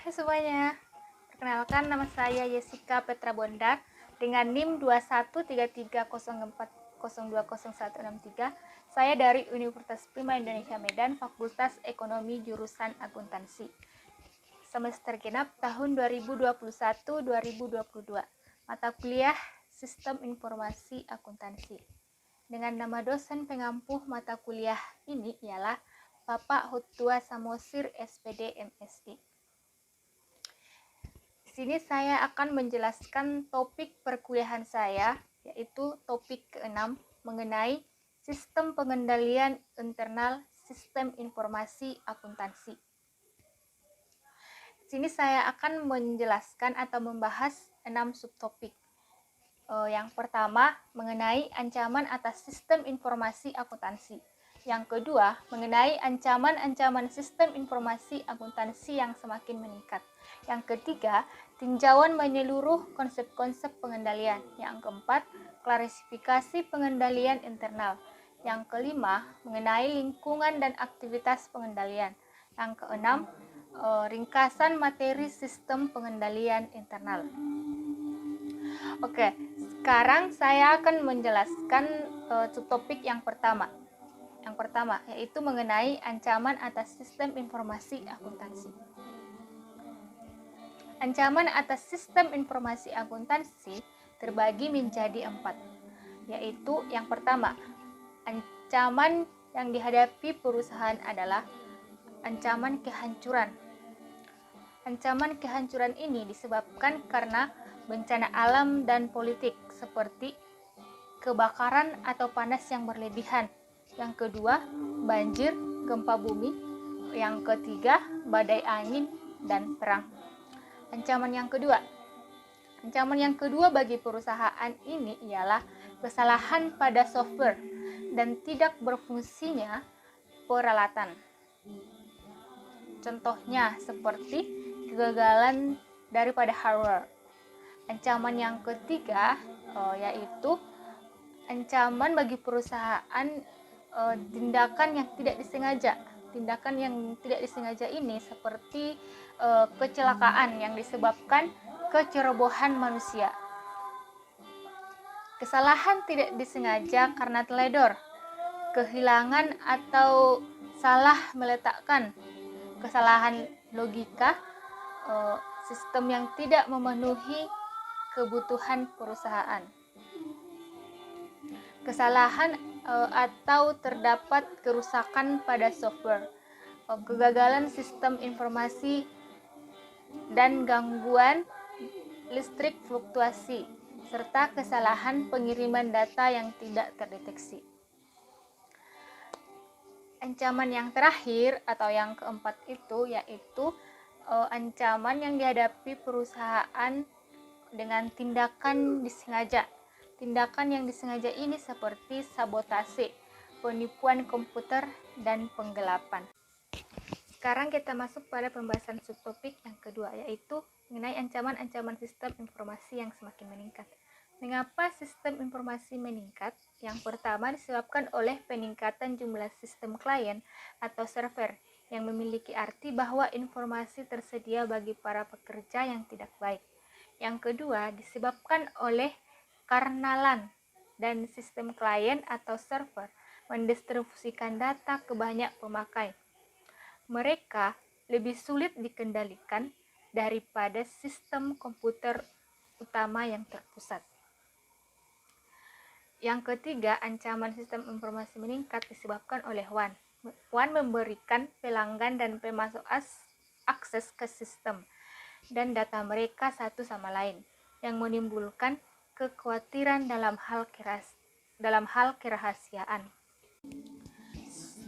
Hai semuanya, perkenalkan nama saya Jessica Petra Bondar dengan NIM 213304020163. Saya dari Universitas Prima Indonesia Medan, Fakultas Ekonomi jurusan Akuntansi. Semester genap tahun 2021-2022. Mata kuliah Sistem Informasi Akuntansi. Dengan nama dosen pengampuh mata kuliah ini ialah Bapak Hutua Samosir SPD MSI. Di sini saya akan menjelaskan topik perkuliahan saya, yaitu topik ke-6 mengenai sistem pengendalian internal sistem informasi akuntansi. Di sini saya akan menjelaskan atau membahas 6 subtopik. Yang pertama, mengenai ancaman atas sistem informasi akuntansi. Yang kedua, mengenai ancaman-ancaman sistem informasi akuntansi yang semakin meningkat. Yang ketiga, tinjauan menyeluruh konsep-konsep pengendalian. Yang keempat, klarifikasi pengendalian internal. Yang kelima, mengenai lingkungan dan aktivitas pengendalian. Yang keenam, ringkasan materi sistem pengendalian internal. Oke, sekarang saya akan menjelaskan subtopik yang pertama. Yang pertama, yaitu mengenai ancaman atas sistem informasi akuntansi. Ancaman atas sistem informasi akuntansi terbagi menjadi 4, yaitu yang pertama, ancaman yang dihadapi perusahaan adalah ancaman kehancuran. Ancaman kehancuran ini disebabkan karena bencana alam dan politik seperti kebakaran atau panas yang berlebihan. Yang kedua, banjir, gempa bumi. Yang ketiga, badai angin dan perang. Ancaman yang kedua bagi perusahaan ini ialah kesalahan pada software dan tidak berfungsinya peralatan. Contohnya seperti kegagalan daripada hardware. Ancaman yang ketiga yaitu ancaman bagi perusahaan tindakan yang tidak disengaja. Tindakan yang tidak disengaja ini seperti kecelakaan yang disebabkan kecerobohan manusia. Kesalahan tidak disengaja karena teledor, kehilangan atau salah meletakkan, kesalahan logika, sistem yang tidak memenuhi kebutuhan perusahaan, kesalahan atau terdapat kerusakan pada software, kegagalan sistem informasi dan gangguan listrik fluktuasi, serta kesalahan pengiriman data yang tidak terdeteksi. Ancaman yang terakhir atau yang keempat itu yaitu ancaman yang dihadapi perusahaan dengan tindakan disengaja. Tindakan yang disengaja ini seperti sabotase, penipuan komputer, dan penggelapan. Sekarang kita masuk pada pembahasan subtopik yang kedua, yaitu mengenai ancaman-ancaman sistem informasi yang semakin meningkat. Mengapa sistem informasi meningkat? Yang pertama disebabkan oleh peningkatan jumlah sistem klien atau server yang memiliki arti bahwa informasi tersedia bagi para pekerja yang tidak baik. Yang kedua disebabkan oleh karnalan dan sistem klien atau server mendistribusikan data ke banyak pemakai. Mereka lebih sulit dikendalikan daripada sistem komputer utama yang terpusat. Yang ketiga, ancaman sistem informasi meningkat disebabkan oleh WAN. WAN memberikan pelanggan dan pemasok akses ke sistem dan data mereka satu sama lain, yang menimbulkan kekhawatiran dalam hal kerahasiaan.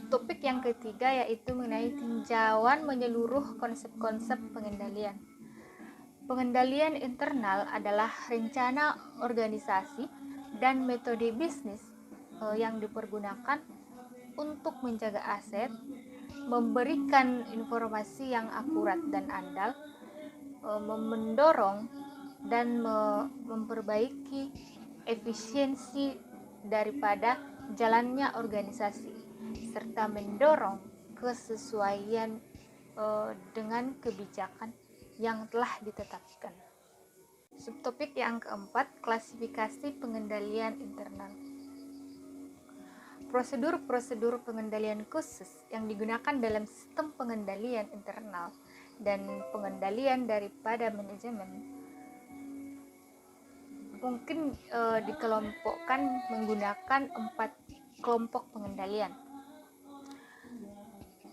Topik yang ketiga yaitu mengenai tinjauan menyeluruh konsep-konsep pengendalian. Pengendalian internal adalah rencana organisasi dan metode bisnis yang dipergunakan untuk menjaga aset, memberikan informasi yang akurat dan andal, mendorong dan memperbaiki efisiensi daripada jalannya organisasi, serta mendorong kesesuaian dengan kebijakan yang telah ditetapkan. Subtopik yang keempat, klasifikasi pengendalian internal. Prosedur-prosedur pengendalian khusus yang digunakan dalam sistem pengendalian internal dan pengendalian daripada manajemen mungkin dikelompokkan menggunakan 4 kelompok pengendalian.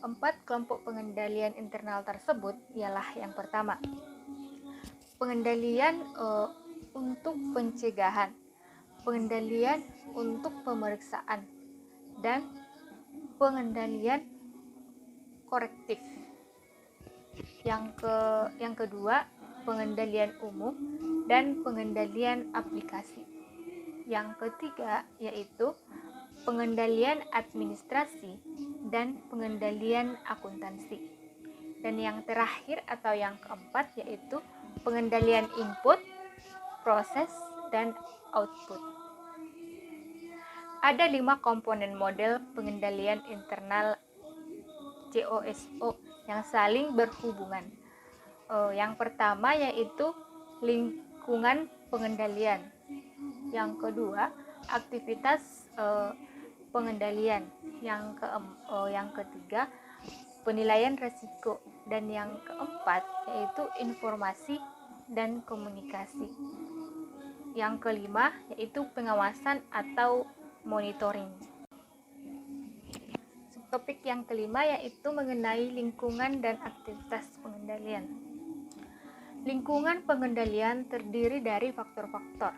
4 kelompok pengendalian internal tersebut ialah yang pertama, pengendalian untuk pencegahan, pengendalian untuk pemeriksaan, dan pengendalian korektif. Yang kedua, pengendalian umum dan pengendalian aplikasi. Yang ketiga yaitu pengendalian administrasi dan pengendalian akuntansi. Dan yang terakhir atau yang keempat yaitu pengendalian input, proses, dan output. Ada 5 komponen model pengendalian internal COSO yang saling berhubungan. Yang pertama yaitu lingkungan pengendalian. Yang kedua, aktivitas pengendalian. Yang ketiga, penilaian risiko. Dan yang keempat yaitu informasi dan komunikasi. Yang kelima yaitu pengawasan atau monitoring. Subtopik yang kelima yaitu mengenai lingkungan dan aktivitas pengendalian. Lingkungan pengendalian terdiri dari faktor-faktor.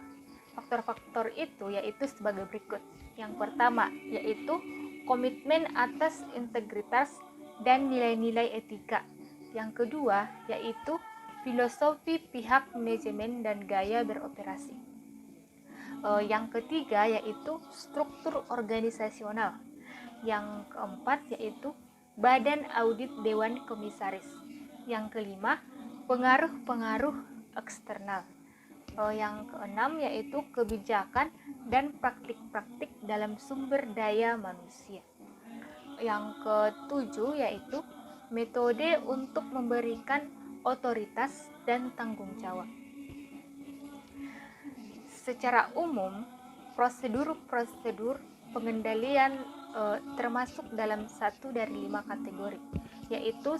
Faktor-faktor itu yaitu sebagai berikut. Yang pertama yaitu komitmen atas integritas dan nilai-nilai etika. Yang kedua yaitu filosofi pihak manajemen dan gaya beroperasi. Yang ketiga yaitu struktur organisasional. Yang keempat yaitu badan audit dewan komisaris. Yang kelima, pengaruh-pengaruh eksternal. Yang keenam yaitu kebijakan dan praktik-praktik dalam sumber daya manusia. Yang ketujuh yaitu metode untuk memberikan otoritas dan tanggung jawab. Secara umum, prosedur-prosedur pengendalian termasuk dalam satu dari 5 kategori, yaitu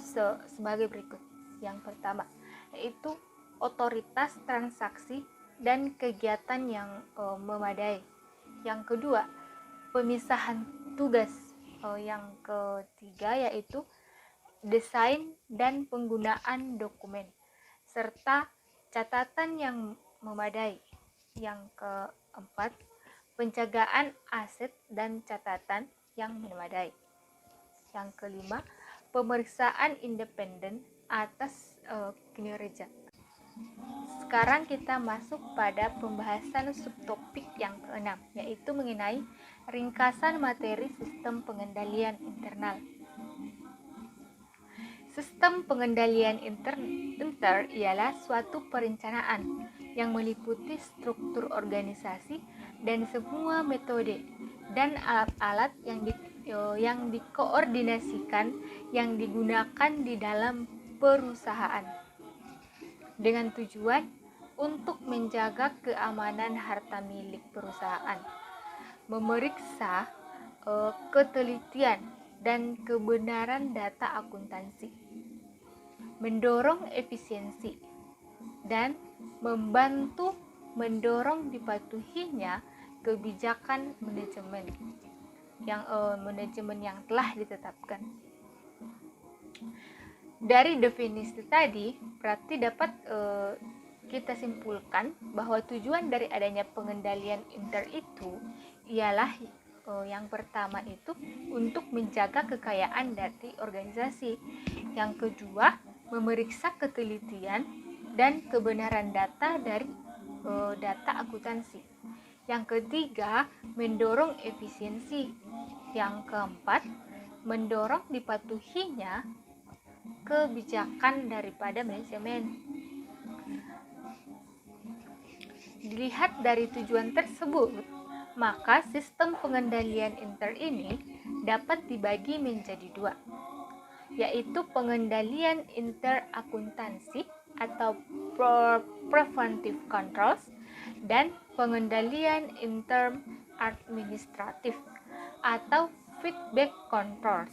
sebagai berikut. Yang pertama, yaitu otoritas transaksi dan kegiatan yang memadai. Yang kedua, pemisahan tugas. Yang ketiga, yaitu desain dan penggunaan dokumen, serta catatan yang memadai. Yang keempat, penjagaan aset dan catatan yang memadai. Yang kelima, pemeriksaan independen atas kinerja. Sekarang kita masuk pada pembahasan subtopik yang keenam, yaitu mengenai ringkasan materi sistem pengendalian internal. Sistem pengendalian inter ialah suatu perencanaan yang meliputi struktur organisasi dan semua metode dan alat-alat yang dikoordinasikan yang digunakan di dalam perusahaan dengan tujuan untuk menjaga keamanan harta milik perusahaan, memeriksa ketelitian dan kebenaran data akuntansi, mendorong efisiensi, dan membantu mendorong dipatuhinya kebijakan manajemen yang telah ditetapkan. Dari definisi tadi, berarti dapat kita simpulkan bahwa tujuan dari adanya pengendalian inter itu ialah yang pertama itu untuk menjaga kekayaan dari organisasi. Yang kedua, memeriksa ketelitian dan kebenaran data dari data akuntansi. Yang ketiga, mendorong efisiensi. Yang keempat, mendorong dipatuhinya kebijakan daripada manajemen. Dilihat dari tujuan tersebut, maka sistem pengendalian inter ini dapat dibagi menjadi 2, yaitu pengendalian interakuntansi atau preventive controls, dan pengendalian intern administratif atau feedback controls.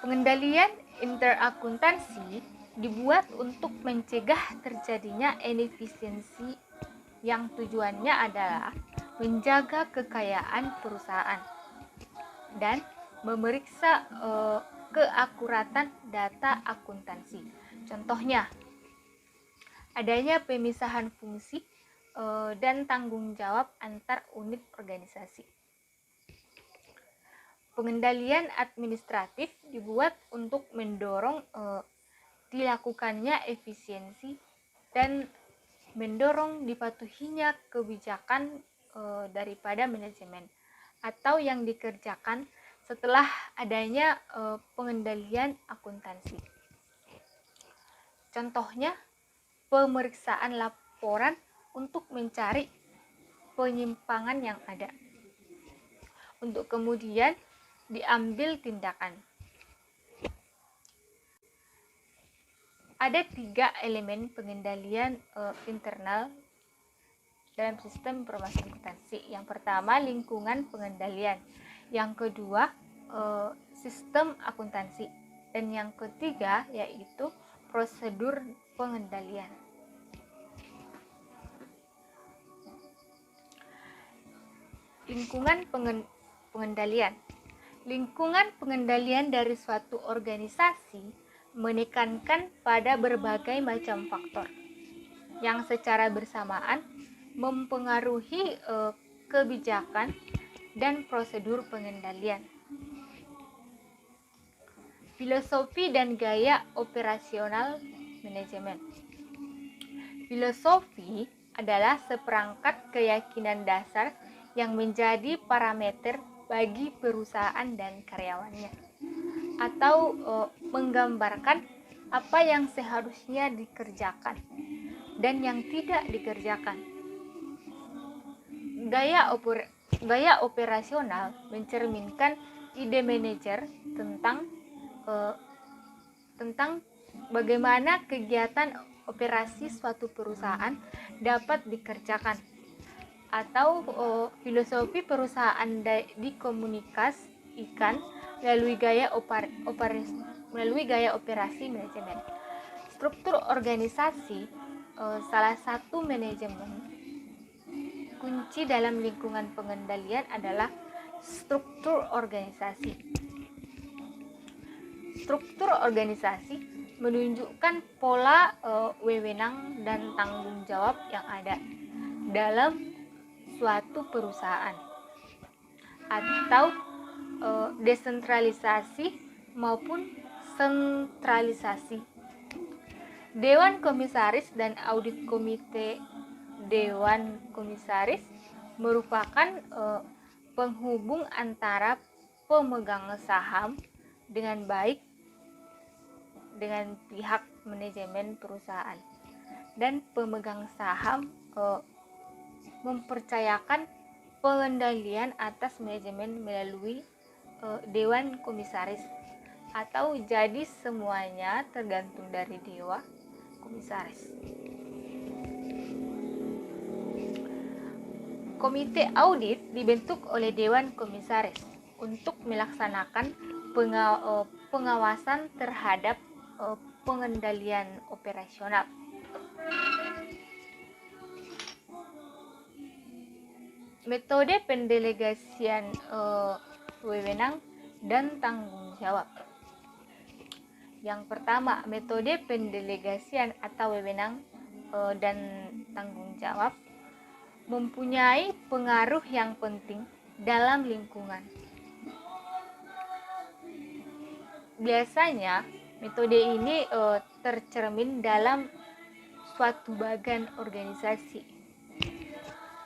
Pengendalian interakuntansi dibuat untuk mencegah terjadinya inefisiensi yang tujuannya adalah menjaga kekayaan perusahaan dan memeriksa keakuratan data akuntansi. Contohnya, adanya pemisahan fungsi dan tanggung jawab antar unit organisasi. Pengendalian administratif dibuat untuk mendorong dilakukannya efisiensi dan mendorong dipatuhinya kebijakan daripada manajemen atau yang dikerjakan setelah adanya pengendalian akuntansi. Contohnya, pemeriksaan laporan untuk mencari penyimpangan yang ada, untuk kemudian diambil tindakan. Ada 3 elemen pengendalian internal dalam sistem informasi akuntansi. Yang pertama, lingkungan pengendalian. Yang kedua, sistem akuntansi. Dan yang ketiga, yaitu prosedur pengendalian. Lingkungan pengendalian. Lingkungan pengendalian dari suatu organisasi menekankan pada berbagai macam faktor yang secara bersamaan mempengaruhi kebijakan dan prosedur pengendalian. Filosofi dan gaya operasional manajemen. Filosofi adalah seperangkat keyakinan dasar yang menjadi parameter bagi perusahaan dan karyawannya, atau menggambarkan apa yang seharusnya dikerjakan dan yang tidak dikerjakan. Gaya operasional mencerminkan ide manajer tentang bagaimana kegiatan operasi suatu perusahaan dapat dikerjakan, atau filosofi perusahaan dikomunikasikan melalui gaya operasi manajemen. Struktur organisasi salah satu manajemen kunci dalam lingkungan pengendalian adalah struktur organisasi. Struktur organisasi menunjukkan pola wewenang dan tanggung jawab yang ada dalam suatu perusahaan, atau desentralisasi maupun sentralisasi. Dewan Komisaris dan Audit Komite Dewan Komisaris merupakan penghubung antara pemegang saham dengan baik dengan pihak manajemen perusahaan, dan pemegang saham mempercayakan pengendalian atas manajemen melalui Dewan Komisaris, atau jadi semuanya tergantung dari Dewan Komisaris. Komite audit dibentuk oleh Dewan Komisaris untuk melaksanakan pengawasan terhadap pengendalian operasional. Metode pendelegasian wewenang dan tanggung jawab. Yang pertama, metode pendelegasian atau wewenang dan tanggung jawab mempunyai pengaruh yang penting dalam lingkungan. Biasanya, metode ini tercermin dalam suatu bagian organisasi.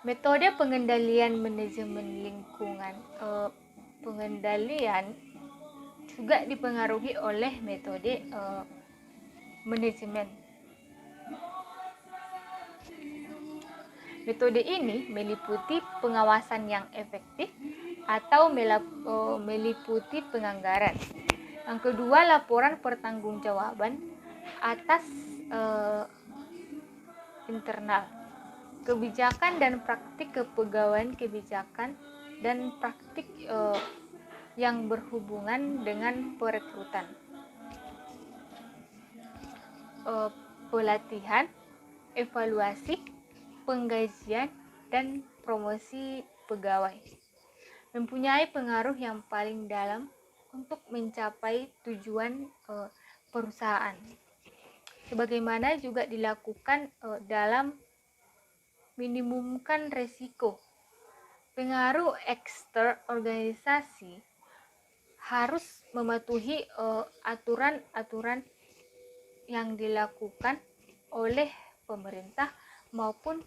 Metode pengendalian manajemen lingkungan pengendalian juga dipengaruhi oleh metode manajemen. Metode ini meliputi pengawasan yang efektif, atau meliputi penganggaran. Yang kedua, laporan pertanggungjawaban atas internal, kebijakan dan praktik kepegawaian, kebijakan dan praktik yang berhubungan dengan perekrutan, pelatihan, evaluasi, penggajian, dan promosi pegawai mempunyai pengaruh yang paling dalam untuk mencapai tujuan perusahaan, sebagaimana juga dilakukan dalam minimumkan resiko. Pengaruh eksternal organisasi harus mematuhi aturan-aturan yang dilakukan oleh pemerintah maupun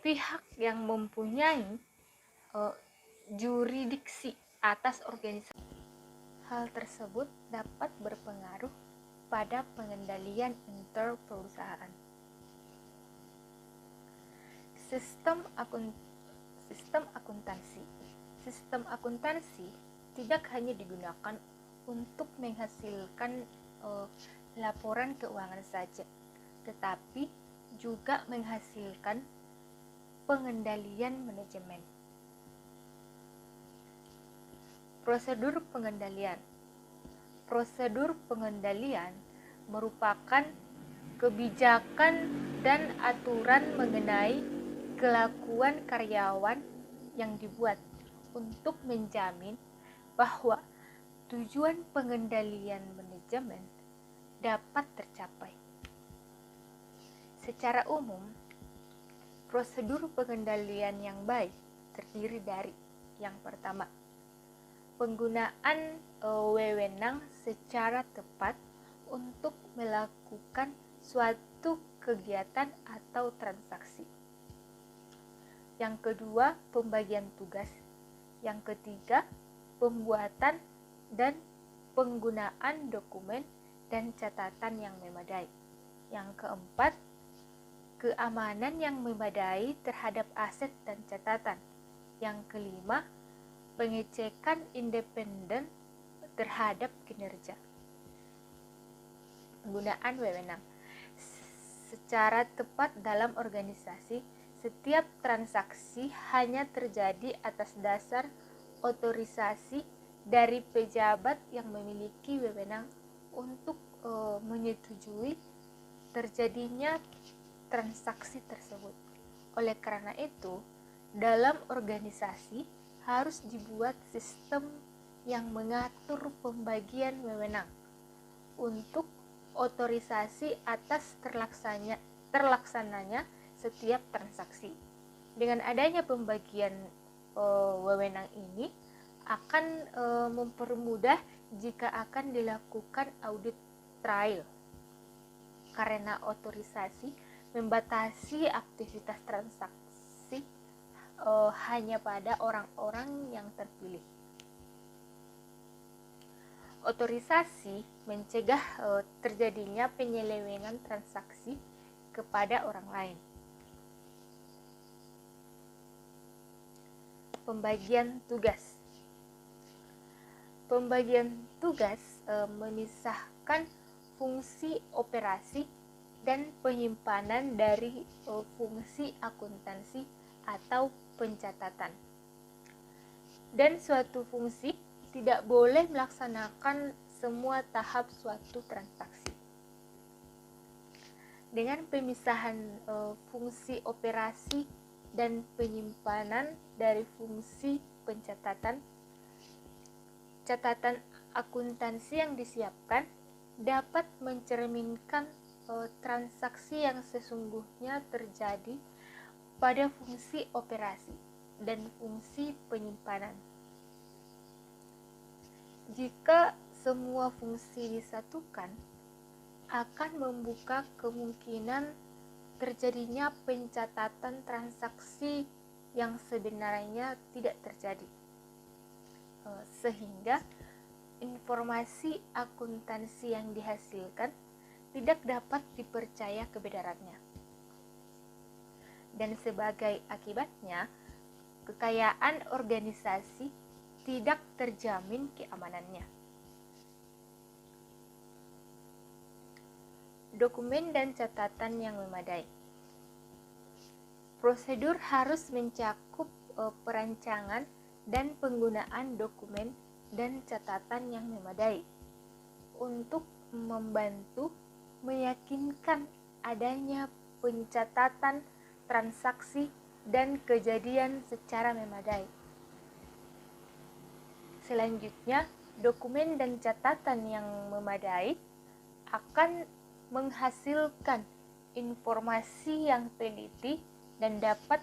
pihak yang mempunyai jurisdiksi atas organisasi. Hal tersebut dapat berpengaruh pada pengendalian inter perusahaan. Sistem akuntansi. Sistem akuntansi tidak hanya digunakan untuk menghasilkan laporan keuangan saja, tetapi juga menghasilkan pengendalian manajemen. Prosedur pengendalian. Prosedur pengendalian merupakan kebijakan dan aturan mengenai kelakuan karyawan yang dibuat untuk menjamin bahwa tujuan pengendalian manajemen dapat tercapai. Secara umum, prosedur pengendalian yang baik terdiri dari yang pertama, penggunaan wewenang secara tepat untuk melakukan suatu kegiatan atau transaksi. Yang kedua, pembagian tugas. Yang ketiga, pembuatan dan penggunaan dokumen dan catatan yang memadai. Yang keempat, keamanan yang memadai terhadap aset dan catatan. Yang kelima, pengecekan independen terhadap kinerja. Penggunaan wewenang secara tepat dalam organisasi. Setiap transaksi hanya terjadi atas dasar otorisasi dari pejabat yang memiliki wewenang untuk menyetujui terjadinya transaksi tersebut. Oleh karena itu, dalam organisasi harus dibuat sistem yang mengatur pembagian wewenang untuk otorisasi atas terlaksananya setiap transaksi. Dengan adanya pembagian wewenang ini akan mempermudah jika akan dilakukan audit trail, karena otorisasi membatasi aktivitas transaksi hanya pada orang-orang yang terpilih. Otorisasi mencegah terjadinya penyelewengan transaksi kepada orang lain. Pembagian tugas. Pembagian tugas memisahkan fungsi operasi dan penyimpanan dari fungsi akuntansi atau pencatatan. Dan suatu fungsi tidak boleh melaksanakan semua tahap suatu transaksi. Dengan pemisahan fungsi operasi dan penyimpanan dari fungsi pencatatan, catatan akuntansi yang disiapkan dapat mencerminkan transaksi yang sesungguhnya terjadi pada fungsi operasi dan fungsi penyimpanan. Jika semua fungsi disatukan, akan membuka kemungkinan terjadinya pencatatan transaksi yang sebenarnya tidak terjadi, sehingga informasi akuntansi yang dihasilkan tidak dapat dipercaya kebenarannya. Dan sebagai akibatnya, kekayaan organisasi tidak terjamin keamanannya. Dokumen dan catatan yang memadai. Prosedur harus mencakup perancangan dan penggunaan dokumen dan catatan yang memadai untuk membantu meyakinkan adanya pencatatan transaksi dan kejadian secara memadai. Selanjutnya, dokumen dan catatan yang memadai akan menghasilkan informasi yang teliti dan dapat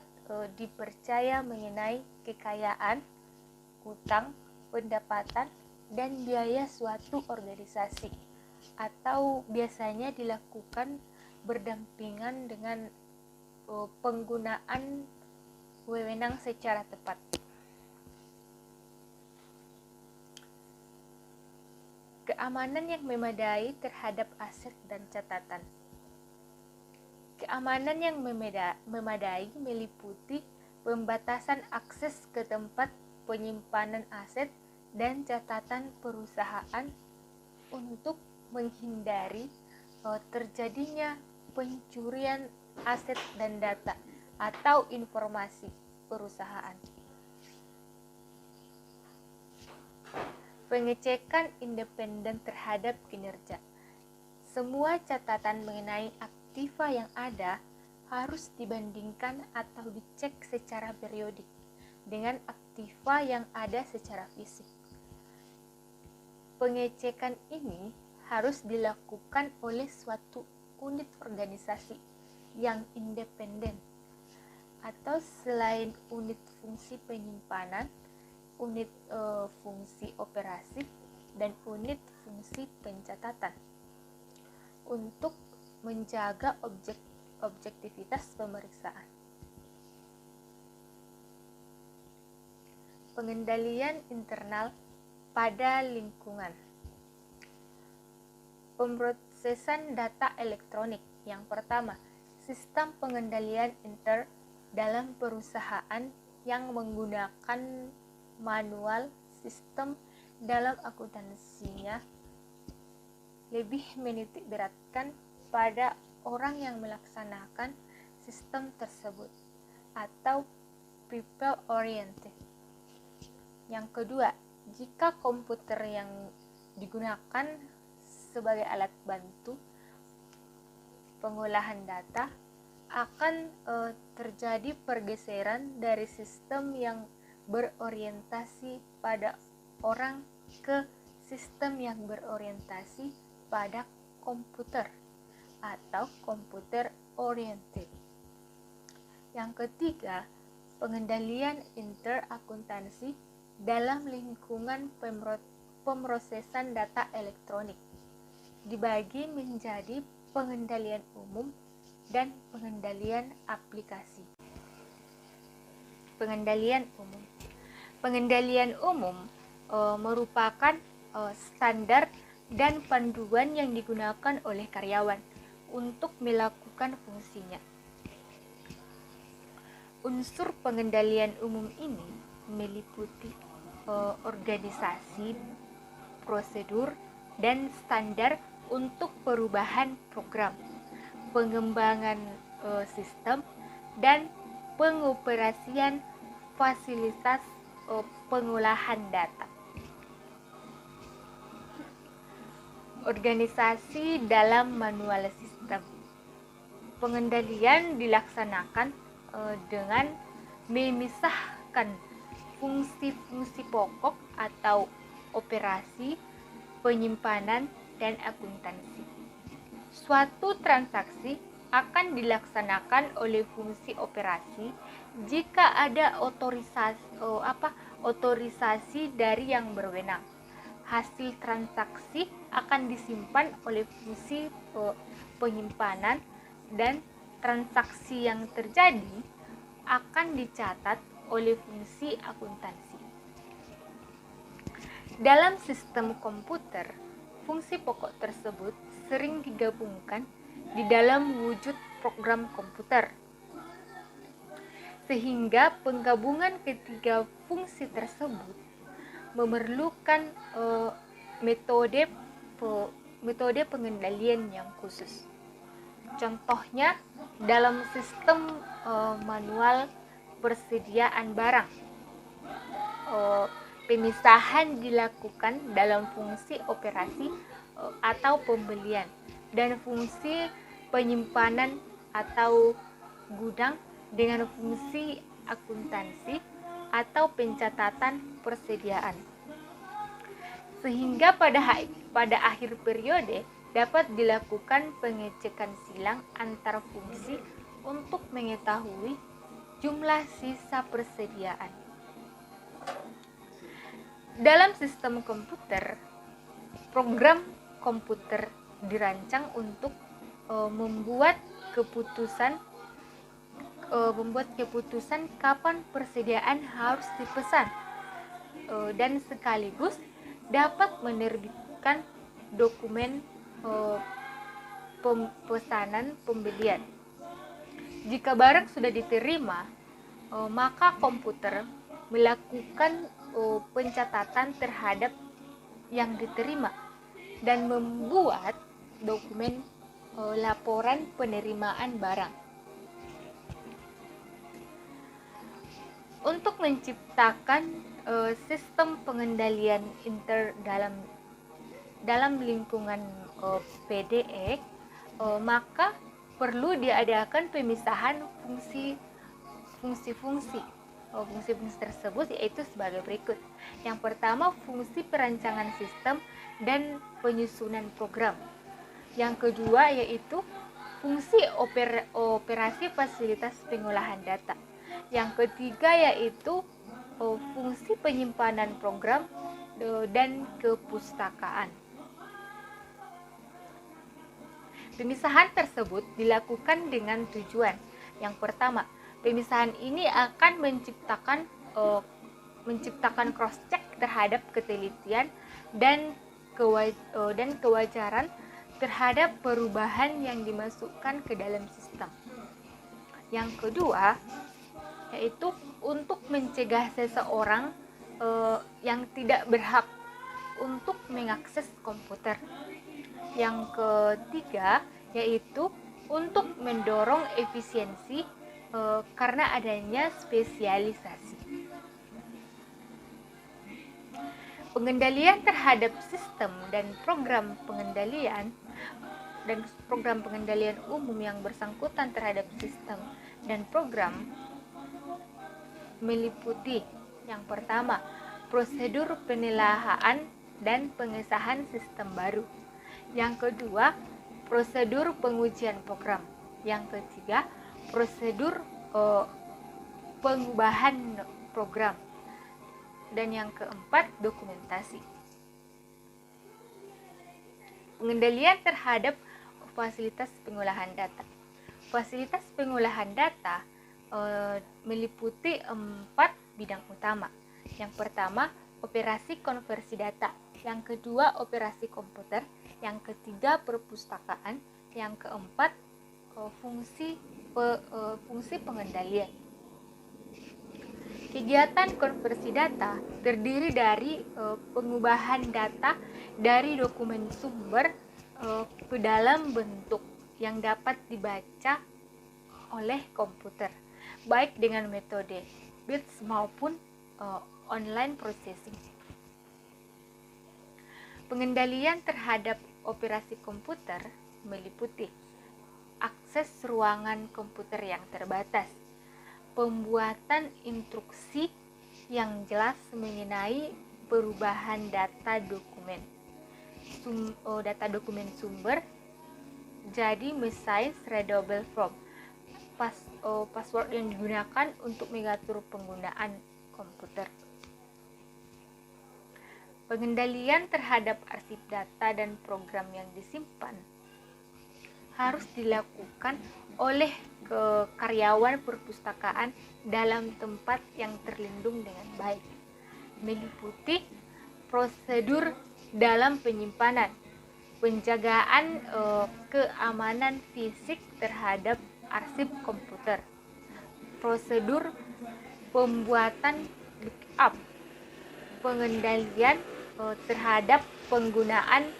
dipercaya mengenai kekayaan, utang, pendapatan, dan biaya suatu organisasi, atau biasanya dilakukan berdampingan dengan penggunaan wewenang secara tepat. Keamanan yang memadai terhadap aset dan catatan. Keamanan yang memadai meliputi pembatasan akses ke tempat penyimpanan aset dan catatan perusahaan untuk menghindari terjadinya pencurian aset dan data atau informasi perusahaan. Pengecekan independen terhadap kinerja. Semua catatan mengenai aktiva yang ada harus dibandingkan atau dicek secara periodik dengan aktiva yang ada secara fisik. Pengecekan ini harus dilakukan oleh suatu unit organisasi yang independen atau selain unit fungsi penyimpanan, unit fungsi operasi, dan unit fungsi pencatatan untuk menjaga objektivitas pemeriksaan. Pengendalian internal pada lingkungan. Pemrosesan data elektronik. Yang pertama, sistem pengendalian inter dalam perusahaan yang menggunakan manual sistem dalam akuntansinya lebih menitik beratkan pada orang yang melaksanakan sistem tersebut atau people oriented. Yang kedua, jika komputer yang digunakan sebagai alat bantu pengolahan data, akan terjadi pergeseran dari sistem yang berorientasi pada orang ke sistem yang berorientasi pada komputer atau komputer oriented. Yang ketiga, pengendalian interakuntansi dalam lingkungan pemrosesan data elektronik dibagi menjadi pengendalian umum dan pengendalian aplikasi. Pengendalian umum. Pengendalian umum merupakan standar dan panduan yang digunakan oleh karyawan untuk melakukan fungsinya. Unsur pengendalian umum ini meliputi organisasi, prosedur, dan standar untuk perubahan program, pengembangan sistem, dan pengoperasian fasilitas pengolahan data. Organisasi dalam manual sistem. Pengendalian dilaksanakan dengan memisahkan fungsi-fungsi pokok atau operasi, penyimpanan, dan akuntansi. Suatu transaksi akan dilaksanakan oleh fungsi operasi jika ada otorisasi dari yang berwenang. Hasil transaksi akan disimpan oleh fungsi penyimpanan dan transaksi yang terjadi akan dicatat oleh fungsi akuntansi. Dalam sistem komputer, fungsi pokok tersebut sering digabungkan di dalam wujud program komputer, sehingga penggabungan ketiga fungsi tersebut memerlukan metode metode pengendalian yang khusus. Contohnya dalam sistem manual persediaan barang, pemisahan dilakukan dalam fungsi operasi atau pembelian dan fungsi penyimpanan atau gudang dengan fungsi akuntansi atau pencatatan persediaan. Sehingga pada akhir periode dapat dilakukan pengecekan silang antar fungsi untuk mengetahui jumlah sisa persediaan. Dalam sistem komputer, program komputer dirancang untuk membuat keputusan kapan persediaan harus dipesan dan sekaligus dapat menerbitkan dokumen pemesanan pembelian. Jika barang sudah diterima, maka komputer melakukan pencatatan terhadap yang diterima dan membuat dokumen laporan penerimaan barang. Untuk menciptakan sistem pengendalian dalam lingkungan PDE, maka perlu diadakan pemisahan fungsi-fungsi tersebut, yaitu sebagai berikut. Yang pertama, fungsi perancangan sistem dan penyusunan program. Yang kedua yaitu fungsi operasi fasilitas pengolahan data. Yang ketiga yaitu fungsi penyimpanan program dan kepustakaan. Pemisahan tersebut dilakukan dengan tujuan. Yang pertama, pemisahan ini akan menciptakan cross-check terhadap ketelitian dan kewajaran terhadap perubahan yang dimasukkan ke dalam sistem. Yang kedua, yaitu untuk mencegah seseorang yang tidak berhak untuk mengakses komputer. Yang ketiga, yaitu untuk mendorong efisiensi karena adanya spesialisasi. Pengendalian terhadap sistem dan program pengendalian umum yang bersangkutan terhadap sistem dan program meliputi yang pertama, prosedur penelaahan dan pengesahan sistem baru. Yang kedua, prosedur pengujian program. Yang ketiga, prosedur pengubahan program. Dan yang keempat, dokumentasi. Pengendalian terhadap fasilitas pengolahan data. Fasilitas pengolahan data meliputi 4 bidang utama. Yang pertama, operasi konversi data. Yang kedua, operasi komputer. Yang ketiga, perpustakaan. Yang keempat, fungsi pengendalian. Kegiatan konversi data terdiri dari pengubahan data dari dokumen sumber ke dalam bentuk yang dapat dibaca oleh komputer, baik dengan metode bits maupun online processing. Pengendalian terhadap operasi komputer meliputi akses ruangan komputer yang terbatas, pembuatan instruksi yang jelas mengenai perubahan data dokumen sumber jadi mesize readable form, password yang digunakan untuk mengatur penggunaan komputer. Pengendalian terhadap arsip data dan program yang disimpan harus dilakukan oleh karyawan perpustakaan dalam tempat yang terlindung dengan baik, meliputi prosedur dalam penyimpanan, penjagaan keamanan fisik terhadap arsip komputer, prosedur pembuatan backup, pengendalian terhadap penggunaan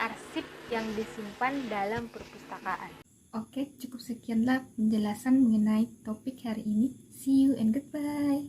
arsip yang disimpan dalam perpustakaan. Oke, cukup sekianlah penjelasan mengenai topik hari ini. See you and goodbye.